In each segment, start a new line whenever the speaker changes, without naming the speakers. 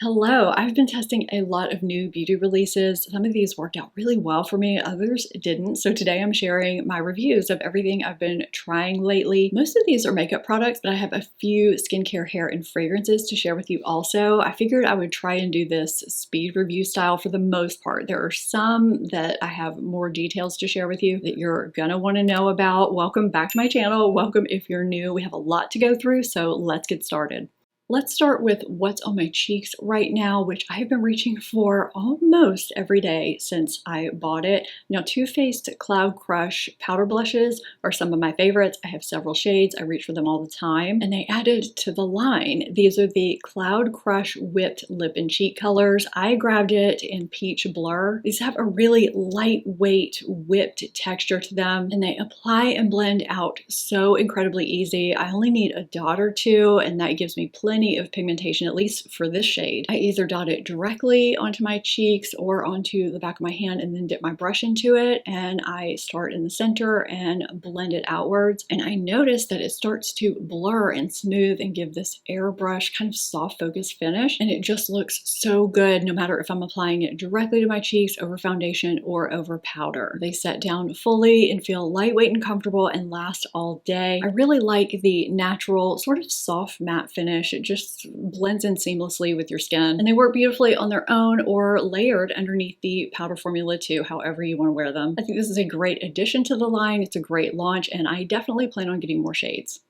Hello, I've been testing a lot of new beauty releases. Some of these worked out really well for me, others didn't. So today I'm sharing my reviews of everything I've been trying lately. Most of these are makeup products, but I have a few skincare, hair, and fragrances to share with you also. I figured I would try and do this speed review style for the most part. There are some that I have more details to share with you that you're gonna want to know about. Welcome back to my channel. Welcome if you're new. We have a lot to go through, so let's get started. Let's start with what's on my cheeks right now, which I've been reaching for almost every day since I bought it. Now, Too Faced Cloud Crush powder blushes are some of my favorites. I have several shades. I reach for them all the time. And they added to the line. These are the Cloud Crush Whipped Lip and Cheek colors. I grabbed it in Peach Blur. These have a really lightweight whipped texture to them, and they apply and blend out so incredibly easy. I only need a dot or two, and that gives me plenty of pigmentation, at least for this shade. I either dot it directly onto my cheeks or onto the back of my hand and then dip my brush into it, and I start in the center and blend it outwards. And I notice that it starts to blur and smooth and give this airbrush kind of soft focus finish, and it just looks so good no matter if I'm applying it directly to my cheeks, over foundation, or over powder. They set down fully and feel lightweight and comfortable and last all day. I really like the natural sort of soft matte finish. It just blends in seamlessly with your skin, and they work beautifully on their own or layered underneath the powder formula too, however you want to wear them. I think this is a great addition to the line. It's a great launch, and I definitely plan on getting more shades.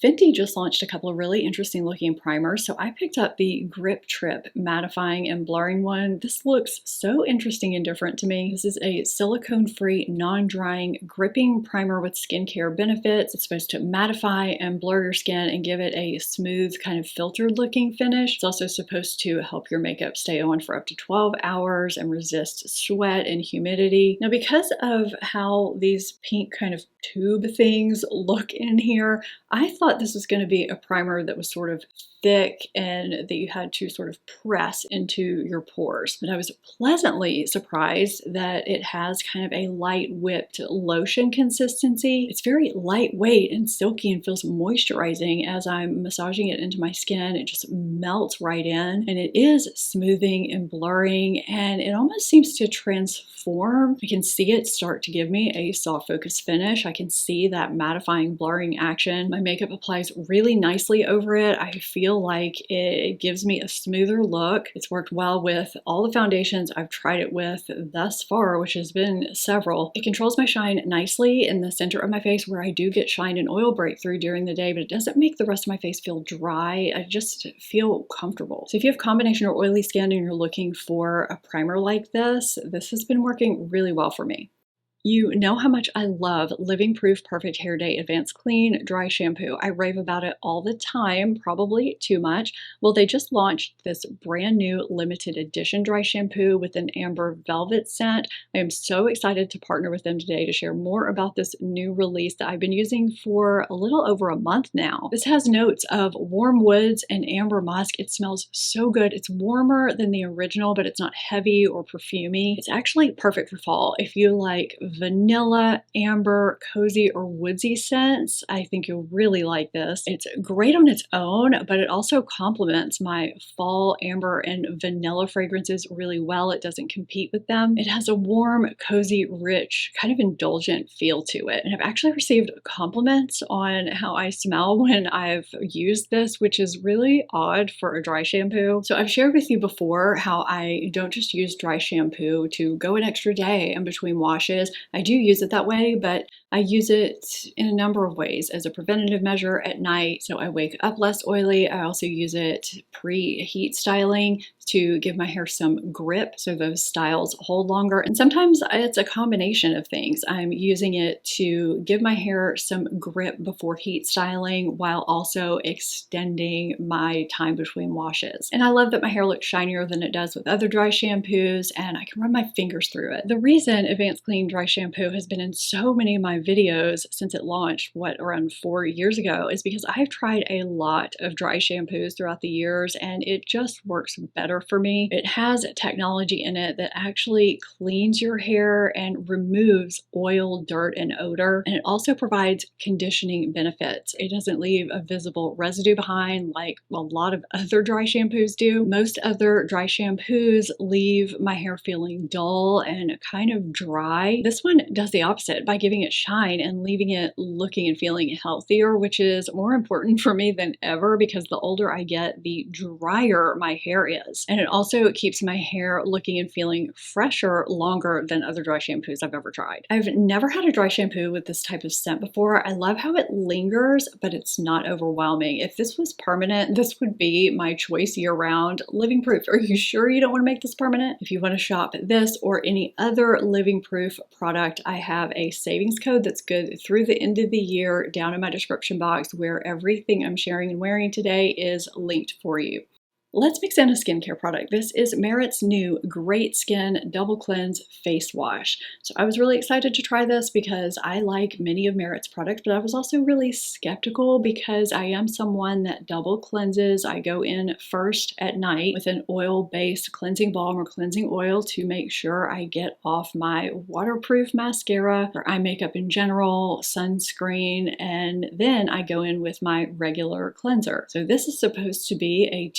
Fenty just launched a couple of really interesting looking primers, so I picked up the Grip Trip mattifying and blurring one. This looks so interesting and different to me. This is a silicone-free, non-drying, gripping primer with skincare benefits. It's supposed to mattify and blur your skin and give it a smooth, kind of filtered looking finish. It's also supposed to help your makeup stay on for up to 12 hours and resist sweat and humidity. Now, because of how these pink kind of tube things look in here, I thought this was going to be a primer that was sort of thick and that you had to sort of press into your pores. But I was pleasantly surprised that it has kind of a light whipped lotion consistency. It's very lightweight and silky and feels moisturizing as I'm massaging it into my skin. It just melts right in, and it is smoothing and blurring, and it almost seems to transform. I can see it start to give me a soft focus finish. I can see that mattifying, blurring action. My makeup applies really nicely over it. I feel like it gives me a smoother look. It's worked well with all the foundations I've tried it with thus far, which has been several. It controls my shine nicely in the center of my face where I do get shine and oil breakthrough during the day, but it doesn't make the rest of my face feel dry. I just feel comfortable. So if you have combination or oily skin and you're looking for a primer like this has been working really well for me. You know how much I love Living Proof Perfect Hair Day Advanced Clean Dry Shampoo. I rave about it all the time, probably too much. Well, they just launched this brand new limited edition dry shampoo with an amber velvet scent. I am so excited to partner with them today to share more about this new release that I've been using for a little over a month now. This has notes of warm woods and amber musk. It smells so good. It's warmer than the original, but it's not heavy or perfumey. It's actually perfect for fall. If you like vanilla, amber, cozy, or woodsy scents, I think you'll really like this. It's great on its own, but it also complements my fall amber and vanilla fragrances really well. It doesn't compete with them. It has a warm, cozy, rich, kind of indulgent feel to it. And I've actually received compliments on how I smell when I've used this, which is really odd for a dry shampoo. So I've shared with you before how I don't just use dry shampoo to go an extra day in between washes. I do use it that way, but I use it in a number of ways as a preventative measure at night, so I wake up less oily. I also use it pre-heat styling to give my hair some grip so those styles hold longer. And sometimes it's a combination of things. I'm using it to give my hair some grip before heat styling while also extending my time between washes. And I love that my hair looks shinier than it does with other dry shampoos, and I can run my fingers through it. The reason Advanced Clean Dry shampoo has been in so many of my videos since it launched, around 4 years ago, is because I've tried a lot of dry shampoos throughout the years and it just works better for me. It has technology in it that actually cleans your hair and removes oil, dirt, and odor. And it also provides conditioning benefits. It doesn't leave a visible residue behind like a lot of other dry shampoos do. Most other dry shampoos leave my hair feeling dull and kind of dry. This one does the opposite by giving it shine and leaving it looking and feeling healthier, which is more important for me than ever because the older I get, the drier my hair is. And it also keeps my hair looking and feeling fresher longer than other dry shampoos I've ever tried. I've never had a dry shampoo with this type of scent before. I love how it lingers, but it's not overwhelming. If this was permanent, this would be my choice year-round. Living proof. Are you sure you don't want to make this permanent? If you want to shop this or any other living proof product, I have a savings code that's good through the end of the year down in my description box where everything I'm sharing and wearing today is linked for you. Let's mix in a skincare product. This is Merit's new Great Skin Double Cleanse Face Wash. So I was really excited to try this because I like many of Merit's products, but I was also really skeptical because I am someone that double cleanses. I go in first at night with an oil-based cleansing balm or cleansing oil to make sure I get off my waterproof mascara or eye makeup in general, sunscreen, and then I go in with my regular cleanser. So this is supposed to be a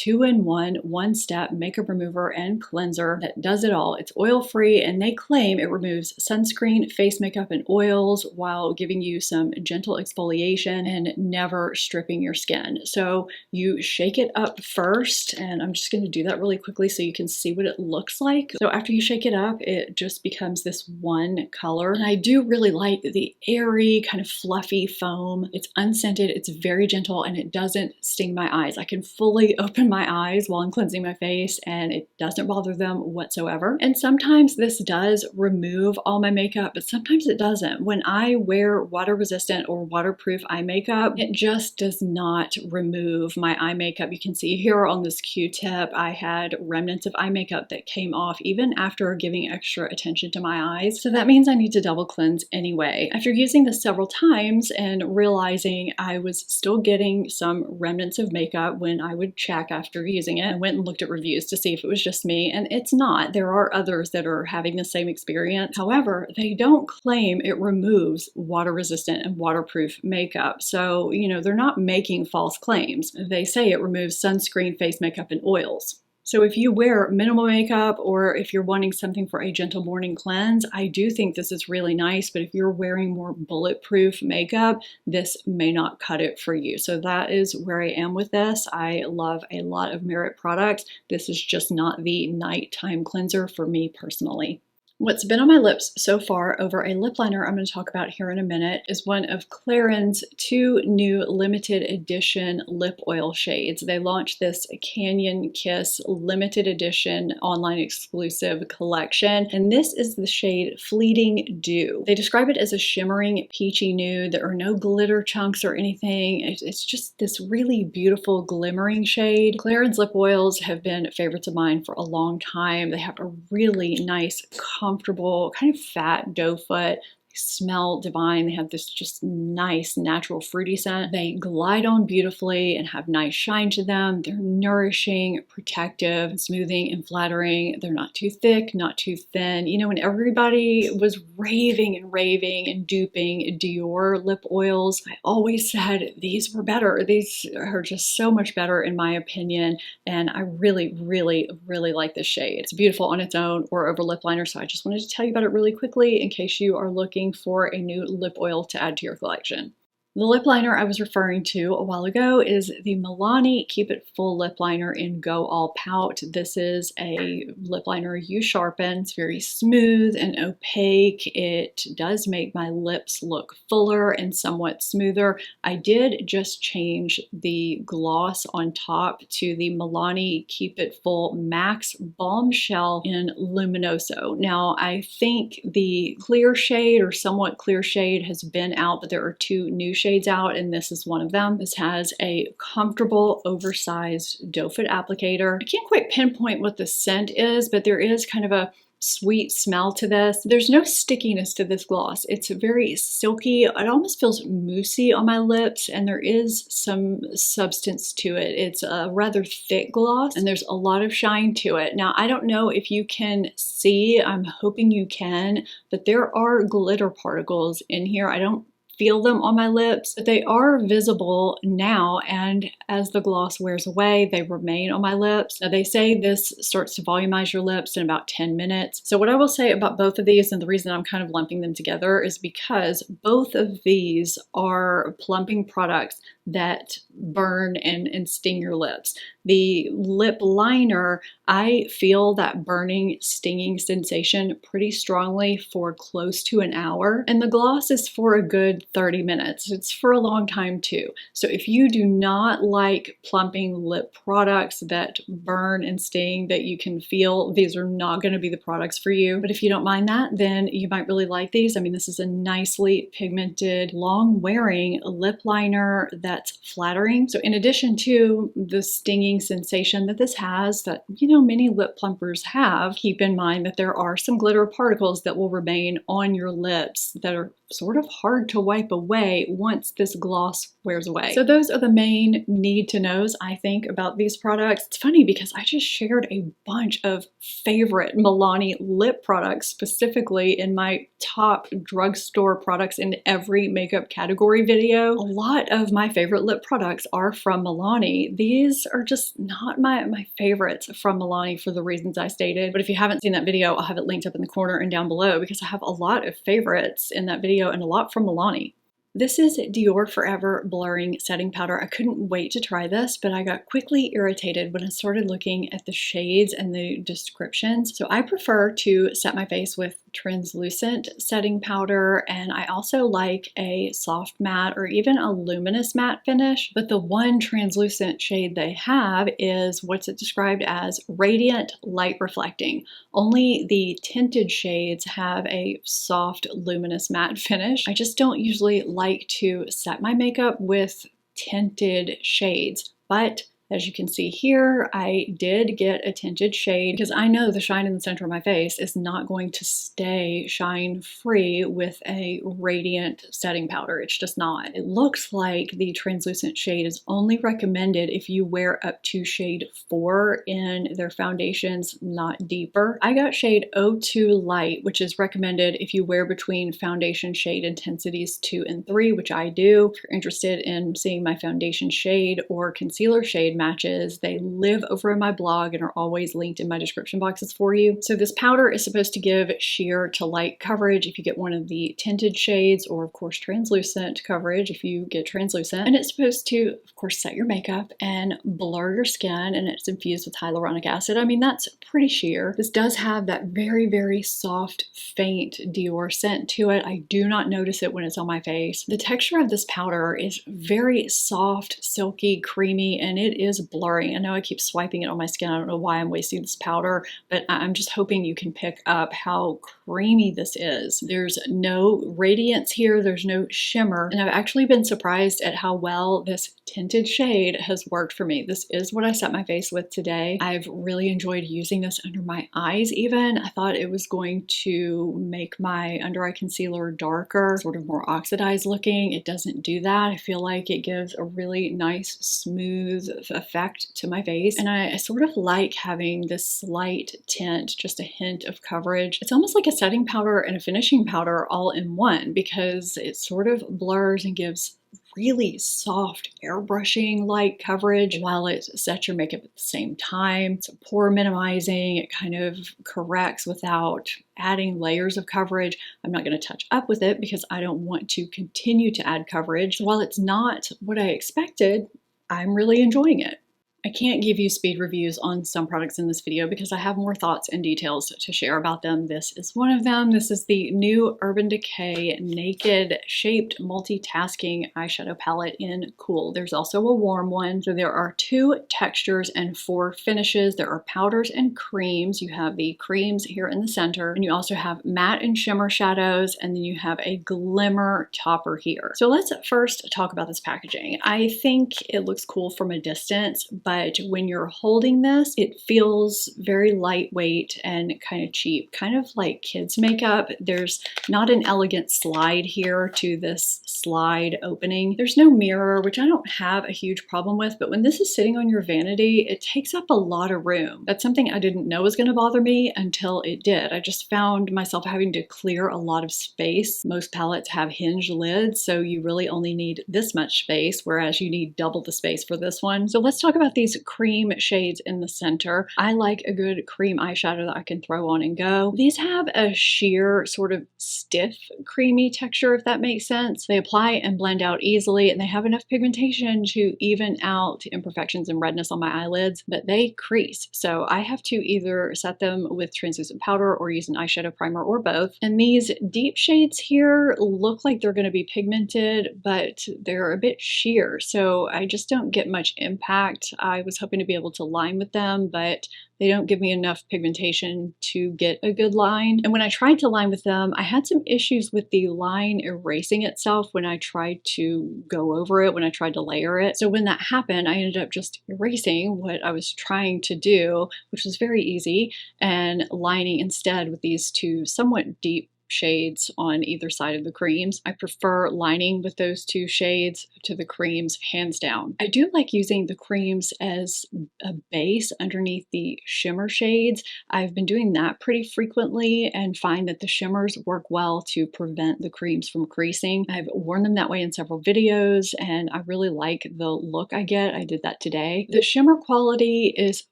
one-step makeup remover and cleanser that does it all. It's oil-free and they claim it removes sunscreen, face makeup, and oils while giving you some gentle exfoliation and never stripping your skin. So you shake it up first, and I'm just going to do that really quickly so you can see what it looks like. So after you shake it up, it just becomes this one color. And I do really like the airy, kind of fluffy foam. It's unscented, it's very gentle, and it doesn't sting my eyes. I can fully open my eyes while I'm cleansing my face and it doesn't bother them whatsoever. And sometimes this does remove all my makeup, but sometimes it doesn't. When I wear water resistant or waterproof eye makeup, it just does not remove my eye makeup. You can see here on this Q-tip, I had remnants of eye makeup that came off even after giving extra attention to my eyes. So that means I need to double cleanse anyway. After using this several times and realizing I was still getting some remnants of makeup when I would check after using it, I went and looked at reviews to see if it was just me, and it's not. There are others that are having the same experience. However, they don't claim it removes water resistant and waterproof makeup. So, they're not making false claims. They say it removes sunscreen, face makeup, and oils. So if you wear minimal makeup or if you're wanting something for a gentle morning cleanse, I do think this is really nice, but if you're wearing more bulletproof makeup, this may not cut it for you. So that is where I am with this. I love a lot of Merit products. This is just not the nighttime cleanser for me personally. What's been on my lips so far over a lip liner I'm going to talk about here in a minute is one of Claren's 2 new limited edition lip oil shades. They launched this Canyon Kiss limited edition online exclusive collection, and this is the shade Fleeting Dew. They describe it as a shimmering peachy nude. There are no glitter chunks or anything. It's just this really beautiful glimmering shade. Claren's lip oils have been favorites of mine for a long time. They have a really nice, comfortable, kind of fat doe foot. They smell divine. They have this just nice natural fruity scent. They glide on beautifully and have nice shine to them. They're nourishing, protective, smoothing, and flattering. They're not too thick, not too thin. When everybody was raving and duping Dior lip oils, I always said these were better. These are just so much better in my opinion, and I really, really, really like this shade. It's beautiful on its own or over lip liner, so I just wanted to tell you about it really quickly in case you are looking for a new lip oil to add to your collection. The lip liner I was referring to a while ago is the Milani Keep It Full Lip Liner in Go All Pout. This is a lip liner you sharpen. It's very smooth and opaque. It does make my lips look fuller and somewhat smoother. I did just change the gloss on top to the Milani Keep It Full Max Bombshell in Luminoso. Now, I think the clear shade or somewhat clear shade has been out, but there are 2 new shades out, and this is one of them. This has a comfortable, oversized doe foot applicator. I can't quite pinpoint what the scent is, but there is kind of a sweet smell to this. There's no stickiness to this gloss. It's very silky. It almost feels moussey on my lips, and there is some substance to it. It's a rather thick gloss, and there's a lot of shine to it. Now, I don't know if you can see, I'm hoping you can, but there are glitter particles in here. I don't feel them on my lips, but they are visible now, and as the gloss wears away, they remain on my lips. Now, they say this starts to volumize your lips in about 10 minutes. So what I will say about both of these, and the reason I'm kind of lumping them together, is because both of these are plumping products that burn and sting your lips. The lip liner, I feel that burning, stinging sensation pretty strongly for close to an hour. And the gloss is for a good 30 minutes. It's for a long time too. So if you do not like plumping lip products that burn and sting, that you can feel, these are not going to be the products for you. But if you don't mind that, then you might really like these. I mean, this is a nicely pigmented, long-wearing lip liner that's flattering. So in addition to the stinging sensation that this has, that, you know, many lip plumpers have, keep in mind that there are some glitter particles that will remain on your lips that are sort of hard to wipe away once this gloss wears away. So those are the main need to knows, I think, about these products. It's funny because I just shared a bunch of favorite Milani lip products specifically in my top drugstore products in every makeup category video. A lot of my favorite lip products are from Milani. These are just not my favorites from Milani for the reasons I stated. But if you haven't seen that video, I'll have it linked up in the corner and down below because I have a lot of favorites in that video and a lot from Milani. This is Dior Forever Blurring Setting Powder. I couldn't wait to try this, but I got quickly irritated when I started looking at the shades and the descriptions. So I prefer to set my face with translucent setting powder, and I also like a soft matte or even a luminous matte finish. But the one translucent shade they have is what's it described as radiant light reflecting. Only the tinted shades have a soft luminous matte finish. I just don't usually like to set my makeup with tinted shades, but as you can see here, I did get a tinted shade because I know the shine in the center of my face is not going to stay shine free with a radiant setting powder. It's just not. It looks like the translucent shade is only recommended if you wear up to shade 4 in their foundations, not deeper. I got shade 02 Light, which is recommended if you wear between foundation shade intensities 2 and 3, which I do. If you're interested in seeing my foundation shade or concealer shade matches, they live over in my blog and are always linked in my description boxes for you. So this powder is supposed to give sheer to light coverage if you get one of the tinted shades, or of course translucent coverage if you get translucent. And it's supposed to, of course, set your makeup and blur your skin, and it's infused with hyaluronic acid. I mean, that's pretty sheer. This does have that very, very soft, faint Dior scent to it. I do not notice it when it's on my face. The texture of this powder is very soft, silky, creamy, and it is blurring. I know I keep swiping it on my skin. I don't know why I'm wasting this powder, but I'm just hoping you can pick up how creamy this is. There's no radiance here. There's no shimmer. And I've actually been surprised at how well this tinted shade has worked for me. This is what I set my face with today. I've really enjoyed using this under my eyes even. I thought it was going to make my under eye concealer darker, sort of more oxidized looking. It doesn't do that. I feel like it gives a really nice, smooth effect to my face. And I sort of like having this slight tint, just a hint of coverage. It's almost like a setting powder and a finishing powder all in one, because it sort of blurs and gives really soft airbrushing like coverage while it sets your makeup at the same time. It's pore minimizing. It kind of corrects without adding layers of coverage. I'm not going to touch up with it because I don't want to continue to add coverage. So while it's not what I expected, I'm really enjoying it. I can't give you speed reviews on some products in this video because I have more thoughts and details to share about them. This is one of them. This is the new Urban Decay Naked Shaped Multitasking Eyeshadow Palette in Cool. There's also a warm one. So there are 2 textures and 4 finishes. There are powders and creams. You have the creams here in the center, and you also have matte and shimmer shadows, and then you have a glimmer topper here. So let's first talk about this packaging. I think it looks cool from a distance, but but when you're holding this, it feels very lightweight and kind of cheap, kind of like kids makeup. There's not an elegant slide here to this slide opening. There's no mirror, which I don't have a huge problem with, but when this is sitting on your vanity, it takes up a lot of room. That's something I didn't know was going to bother me until it did. I just found myself having to clear a lot of space. Most palettes have hinged lids, so you really only need this much space, whereas you need double the space for this one. So let's talk about these cream shades in the center. I like a good cream eyeshadow that I can throw on and go. These have a sheer, sort of stiff, creamy texture, if that makes sense. They apply and blend out easily, and they have enough pigmentation to even out imperfections and redness on my eyelids, but they crease. So I have to either set them with translucent powder or use an eyeshadow primer or both. And these deep shades here look like they're going to be pigmented, but they're a bit sheer, so I just don't get much impact. I was hoping to be able to line with them, but they don't give me enough pigmentation to get a good line. And when I tried to line with them, I had some issues with the line erasing itself when I tried to go over it, when I tried to layer it. So when that happened, I ended up just erasing what I was trying to do, which was very easy, and lining instead with these two somewhat deep shades on either side of the creams. I prefer lining with those two shades to the creams, hands down. I do like using the creams as a base underneath the shimmer shades. I've been doing that pretty frequently and find that the shimmers work well to prevent the creams from creasing. I've worn them that way in several videos and I really like the look I get. I did that today. The shimmer quality is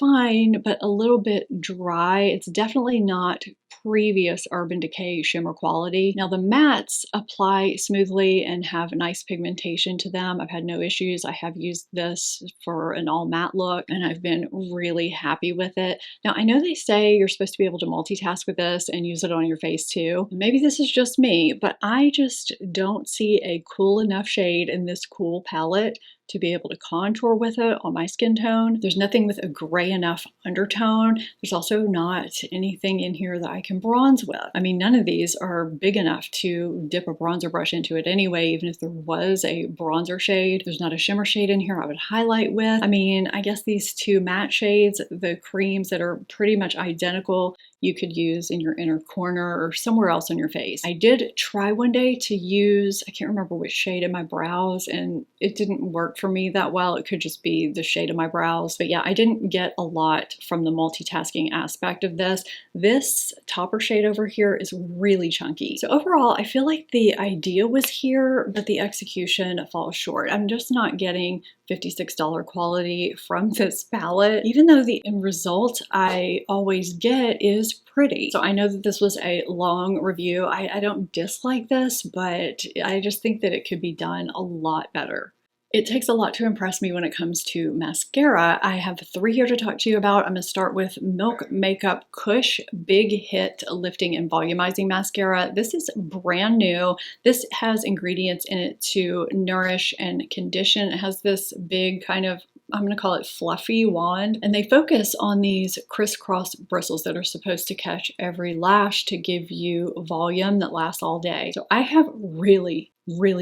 fine, but a little bit dry. It's definitely not previous Urban Decay shimmer quality. Now the mattes apply smoothly and have nice pigmentation to them. I've had no issues. I have used this for an all matte look and I've been really happy with it. Now I know they say you're supposed to be able to multitask with this and use it on your face too. Maybe this is just me, but I just don't see a cool enough shade in this cool palette to be able to contour with it on my skin tone. There's nothing with a gray enough undertone. There's also not anything in here that I can bronze with. I mean, none of these are big enough to dip a bronzer brush into it anyway, even if there was a bronzer shade. There's not a shimmer shade in here I would highlight with. I mean, I guess these two matte shades, the creams that are pretty much identical, you could use in your inner corner or somewhere else on your face. I did try one day to use, I can't remember which shade in my brows, and it didn't work for me that well. It could just be the shade of my brows. But yeah, I didn't get a lot from the multitasking aspect of this. This topper shade over here is really chunky. So overall, I feel like the idea was here, but the execution falls short. I'm just not getting $56 quality from this palette, even though the end result I always get is pretty. So I know that this was a long review. I don't dislike this, but I just think that it could be done a lot better. It takes a lot to impress me when it comes to mascara. I have 3 here to talk to you about. I'm going to start with Milk Makeup Kush Big Hit Lifting and Volumizing Mascara. This is brand new. This has ingredients in it to nourish and condition. It has this big kind of, I'm going to call it fluffy wand, and they focus on these crisscross bristles that are supposed to catch every lash to give you volume that lasts all day. So I have really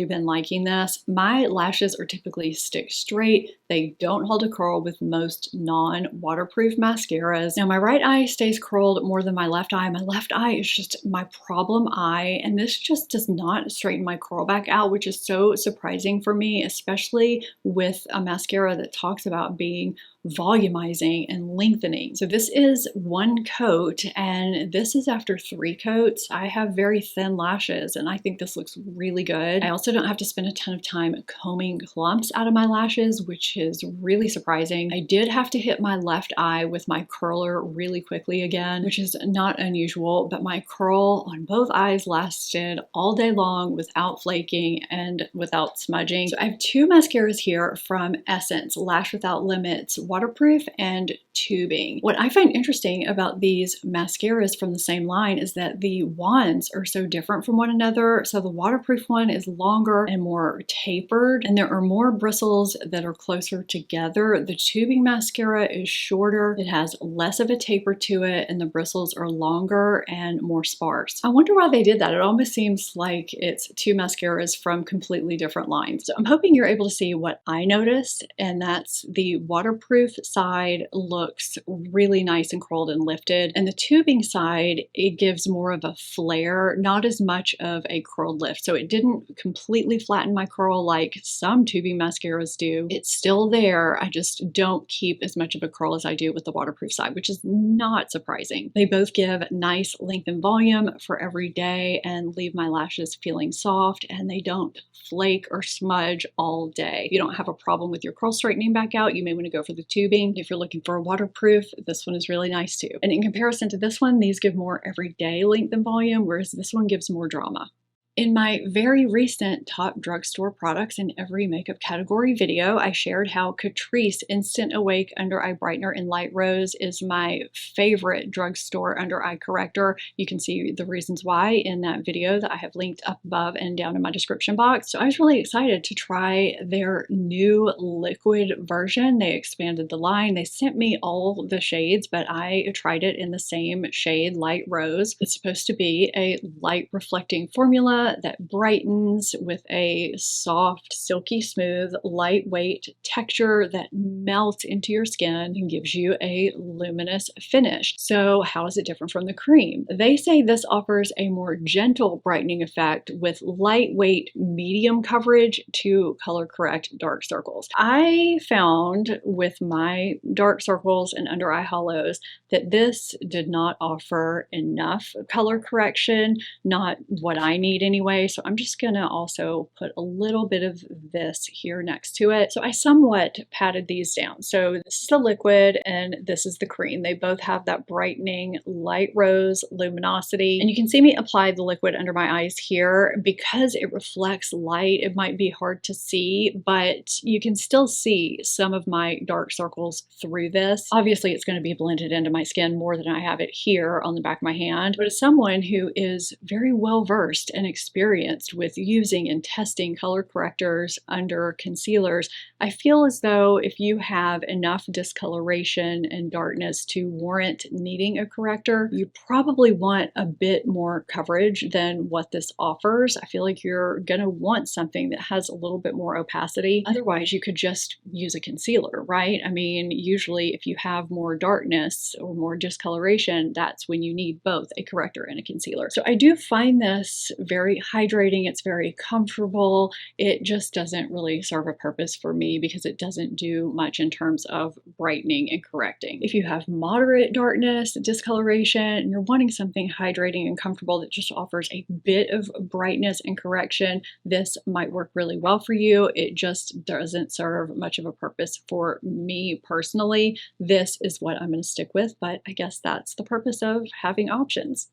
been liking this. My lashes are typically stick straight. They don't hold a curl with most non-waterproof mascaras. Now my right eye stays curled more than my left eye. My left eye is just my problem eye, and this just does not straighten my curl back out, which is so surprising for me, especially with a mascara that talks about being volumizing and lengthening. So this is 1 coat and this is after 3 coats. I have very thin lashes and I think this looks really good. I also don't have to spend a ton of time combing clumps out of my lashes, which is really surprising. I did have to hit my left eye with my curler really quickly again, which is not unusual, but my curl on both eyes lasted all day long without flaking and without smudging. So I have 2 mascaras here from Essence, Lash Without Limits Waterproof and Tubing. What I find interesting about these mascaras from the same line is that the wands are so different from one another. So the waterproof one is longer and more tapered, and there are more bristles that are closer together. The tubing mascara is shorter, it has less of a taper to it, and the bristles are longer and more sparse. I wonder why they did that. It almost seems like it's 2 mascaras from completely different lines. So I'm hoping you're able to see what I noticed, and that's the waterproof waterproof side looks really nice and curled and lifted, and the tubing side, it gives more of a flare, not as much of a curled lift. So it didn't completely flatten my curl like some tubing mascaras do. It's still there. I just don't keep as much of a curl as I do with the waterproof side, which is not surprising. They both give nice length and volume for every day and leave my lashes feeling soft, and they don't flake or smudge all day. If you don't have a problem with your curl straightening back out, you may want to go for the tubing. If you're looking for a waterproof, this one is really nice too. And in comparison to this one, these give more everyday length and volume, whereas this one gives more drama. In my very recent top drugstore products in every makeup category video, I shared how Catrice Instant Awake Under Eye Brightener in Light Rose is my favorite drugstore under eye corrector. You can see the reasons why in that video that I have linked up above and down in my description box. So I was really excited to try their new liquid version. They expanded the line. They sent me all the shades, but I tried it in the same shade, Light Rose. It's supposed to be a light reflecting formula that brightens with a soft, silky smooth, lightweight texture that melts into your skin and gives you a luminous finish. So how is it different from the cream? They say this offers a more gentle brightening effect with lightweight medium coverage to color correct dark circles. I found with my dark circles and under eye hollows that this did not offer enough color correction, not what I need anyway. So I'm just gonna also put a little bit of this here next to it. So I somewhat patted these down. So this is the liquid and this is the cream. They both have that brightening light rose luminosity. And you can see me apply the liquid under my eyes here. Because it reflects light, it might be hard to see, but you can still see some of my dark circles through this. Obviously, it's going to be blended into my skin more than I have it here on the back of my hand. But as someone who is very well versed and experienced with using and testing color correctors under concealers, I feel as though if you have enough discoloration and darkness to warrant needing a corrector, you probably want a bit more coverage than what this offers. I feel like you're gonna want something that has a little bit more opacity. Otherwise, you could just use a concealer, right? I mean, usually if you have more darkness or more discoloration, that's when you need both a corrector and a concealer. So I do find this very hydrating. It's very comfortable. It just doesn't really serve a purpose for me because it doesn't do much in terms of brightening and correcting. If you have moderate darkness, discoloration, and you're wanting something hydrating and comfortable that just offers a bit of brightness and correction, this might work really well for you. It just doesn't serve much of a purpose for me personally. This is what I'm going to stick with, but I guess that's the purpose of having options.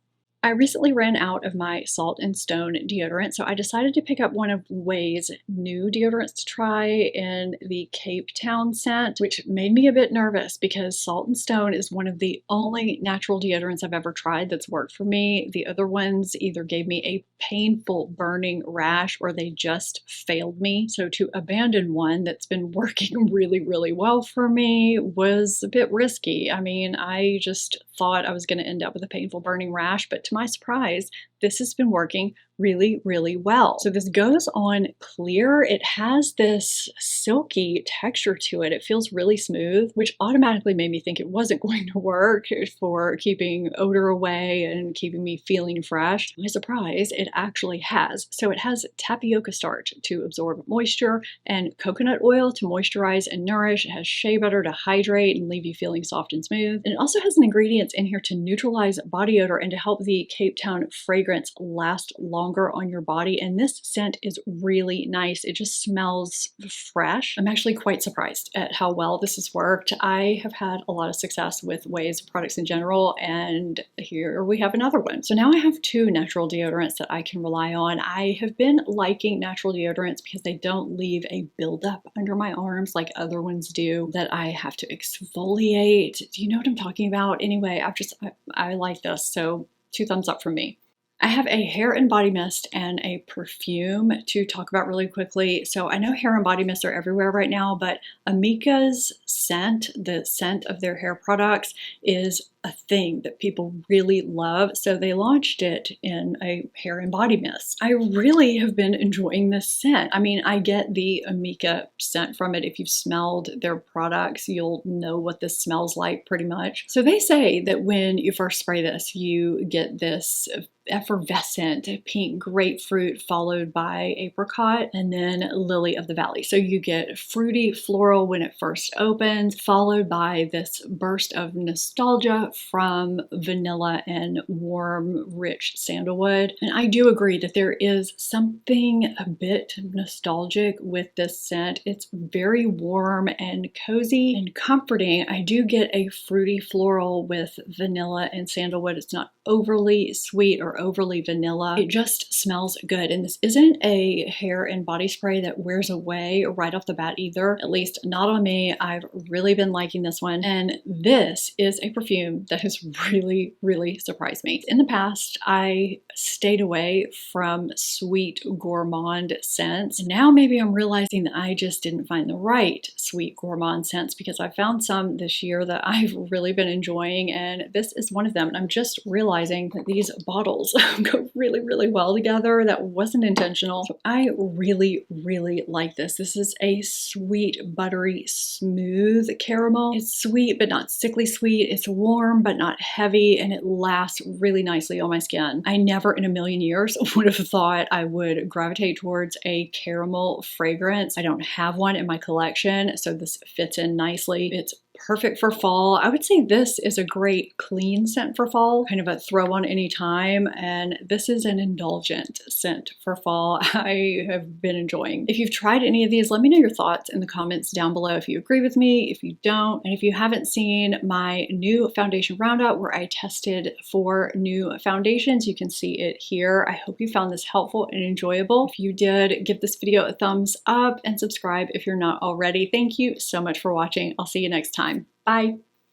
I recently ran out of my Salt and Stone deodorant, so I decided to pick up one of Ouai's new deodorants to try in the Cape Town scent, which made me a bit nervous because Salt and Stone is one of the only natural deodorants I've ever tried that's worked for me. The other ones either gave me a painful burning rash or they just failed me. So to abandon one that's been working really, really well for me was a bit risky. I mean, I just thought I was going to end up with a painful burning rash, but to my surprise, this has been working really, really well. So this goes on clear. It has this silky texture to it. It feels really smooth, which automatically made me think it wasn't going to work for keeping odor away and keeping me feeling fresh. To my surprise, it actually has. So it has tapioca starch to absorb moisture and coconut oil to moisturize and nourish. It has shea butter to hydrate and leave you feeling soft and smooth. And it also has ingredients in here to neutralize body odor and to help the Cape Town fragrance last longer on your body. And this scent is really nice. It just smells fresh. I'm actually quite surprised at how well this has worked. I have had a lot of success with Ouai's products in general, and here we have another one. So now I have two natural deodorants that I can rely on. I have been liking natural deodorants because they don't leave a buildup under my arms like other ones do that I have to exfoliate. Do you know what I'm talking about? Anyway, I like this. So 2 thumbs up from me. I have a hair and body mist and a perfume to talk about really quickly. So I know hair and body mists are everywhere right now, but Amika's scent, the scent of their hair products, is a thing that people really love. So they launched it in a hair and body mist. I really have been enjoying this scent. I mean, I get the Amika scent from it. If you've smelled their products, you'll know what this smells like pretty much. So they say that when you first spray this, you get this effervescent pink grapefruit followed by apricot and then lily of the valley. So you get fruity floral when it first opens, followed by this burst of nostalgia from vanilla and warm, rich sandalwood. And I do agree that there is something a bit nostalgic with this scent. It's very warm and cozy and comforting. I do get a fruity floral with vanilla and sandalwood. It's not overly sweet or overly vanilla. It just smells good. And this isn't a hair and body spray that wears away right off the bat either, at least not on me. I've really been liking this one. And this is a perfume that has really, really surprised me. In the past, I stayed away from sweet gourmand scents. Now maybe I'm realizing that I just didn't find the right sweet gourmand scents, because I found some this year that I've really been enjoying, and this is one of them. And I'm just realizing that these bottles go really, really well together. That wasn't intentional. So I really, really like this. This is a sweet, buttery, smooth caramel. It's sweet, but not sickly sweet. It's warm, but not heavy, and it lasts really nicely on my skin. I never in a million years would have thought I would gravitate towards a caramel fragrance. I don't have one in my collection, so this fits in nicely. It's perfect for fall. I would say this is a great clean scent for fall, kind of a throw on any time, and this is an indulgent scent for fall. I have been enjoying. If you've tried any of these, let me know your thoughts in the comments down below if you agree with me, if you don't, and if you haven't seen my new foundation roundup where I tested 4 new foundations, you can see it here. I hope you found this helpful and enjoyable. If you did, give this video a thumbs up and subscribe if you're not already. Thank you so much for watching. I'll see you next time. Bye.